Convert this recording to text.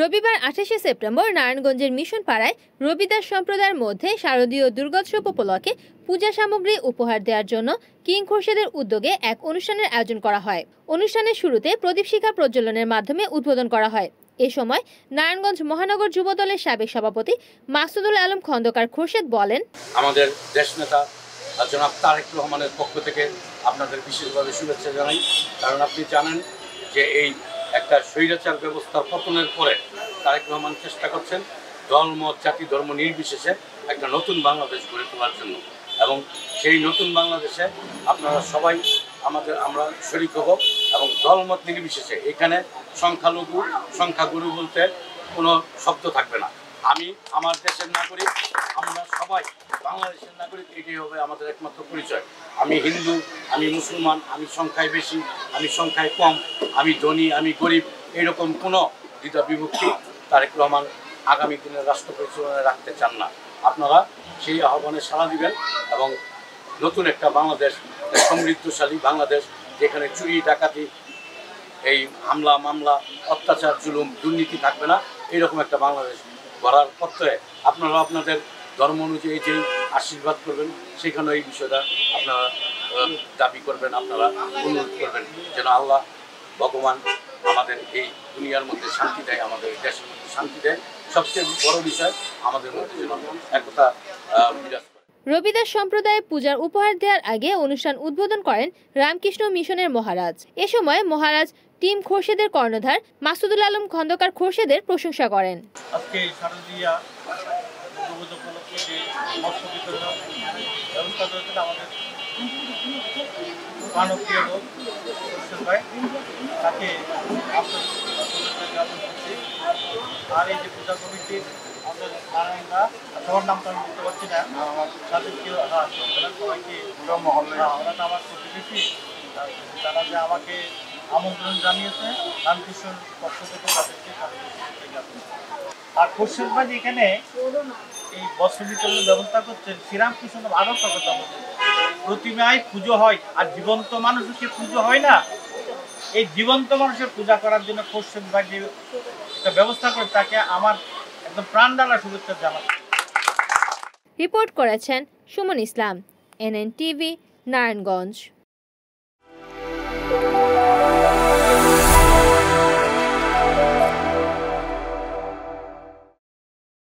রবিবার 28শে সেপ্টেম্বর নারায়ণগঞ্জের মিশন পাড়ায় রবিদাস সম্প্রদায়ের মধ্যে শারদীয় দুর্গোৎসব উপলক্ষে পূজা সামগ্রী উপহার দেওয়ার জন্য কিং খোরশেদের উদ্যোগে এক অনুষ্ঠানের আয়োজন করা হয়। অনুষ্ঠানের শুরুতে প্রদীপ শিখা প্রজ্বলনের মাধ্যমে উদ্বোধন করা হয়। এ সময় নারায়ণগঞ্জ মহানগর যুবদলের সাবেক সভাপতি মাসুদুল আলম খন্দকার খোরশেদ বলেন, আমাদের দেশনেতা জনাব তারেক রহমানের পক্ষ থেকে আপনাদের বিশেষভাবে শুভেচ্ছা জানাই। কারণ আপনি জানেন যে এই একটা স্বৈরাচার ব্যবস্থার পতনের পরে তারেক রহমান চেষ্টা করছেন দল মত জাতি ধর্ম নির্বিশেষে একটা নতুন বাংলাদেশ গড়ে তোলার জন্য, এবং সেই নতুন বাংলাদেশে আপনারা সবাই আমরা শরীক হব এবং দলমত নির্বিশেষে এখানে সংখ্যালঘু সংখ্যাগুরু বলতে কোনো শব্দ থাকবে না। আমি আমার দেশের নাগরিক, আমরা সবাই বাংলাদেশের নাগরিক, এটাই হবে আমাদের একমাত্র পরিচয়। আমি হিন্দু, আমি মুসলমান, আমি সংখ্যায় বেশি, আমি সংখ্যায় কম, আমি ধনী, আমি গরিব, এরকম কোনো দ্বিধা বিভক্তি তারেক রহমান আগামী দিনের রাষ্ট্র পরিচালনায় রাখতে চান না। আপনারা সেই আহ্বানে সাড়া দিবেন এবং নতুন একটা বাংলাদেশ, সমৃদ্ধশালী বাংলাদেশ, যেখানে চুরি ডাকাতি, এই হামলা মামলা, অত্যাচার জুলুম দুর্নীতি থাকবে না, এইরকম একটা বাংলাদেশ গড়ার পথে আপনারা আপনাদের ধর্ম অনুযায়ী যেই আশীর্বাদ করবেন, সেখানে এই বিষয়টা আপনারা দাবি করবেন, আপনারা অনুরোধ করবেন যেন আল্লাহ ভগবান আমাদের এই দুনিয়ার মধ্যে শান্তি দেয়, আমাদের দেশের মধ্যে শান্তি দেয়। সবচেয়ে বড় বিষয় আমাদের মধ্যে যেন একতা বিরাজ করে। রবিদাস সম্প্রদায়ে পূজার উপহার দেওয়ার আগে অনুষ্ঠান উদ্বোধন করেন রামকৃষ্ণ মিশনের মহারাজ। এ সময় মহারাজ টিম খোরশেদের কর্ণধার মাসুদুল আলম খন্দকার খোরশেদের প্রশংসা করেন। আজকে শারদীয়া উপলক্ষে যে মৎস্য বিতরণ ব্যবস্থা করেছেন আমাদের মানবীয় লোক খোরশেদ ভাই, তাকে জ্ঞাপন করছি। আর এই যে পূজা কমিটির আমাদের নারায়ণদা, সবার নাম তো আমি বলতে পারছি না, তাদেরকে সবাইকে ওরা তো আমার প্রতিবেশী, তারা যে আমাকে আমন্ত্রণ জানিয়েছে রামকৃষ্ণ পক্ষ থেকে, তাদেরকে আর খোরশেদ ভাই এখানে এই বস্ত্র বিতরণের ব্যবস্থা করছেন। শ্রীরামকৃষ্ণ আরও একটা কথা বলছেন, প্রতিমায় পুজো হয় আর জীবন্ত মানুষকে পুজো হয় না। এই জীবন্ত মানুষের পূজা করার জন্য খোরশেদ ভাই যে একটা ব্যবস্থা করে, তাকে আমার একদম প্রাণ ঢালা শুভেচ্ছা জানাচ্ছি। রিপোর্ট করেছেন সুমন ইসলাম, NN TV, নারায়ণগঞ্জ।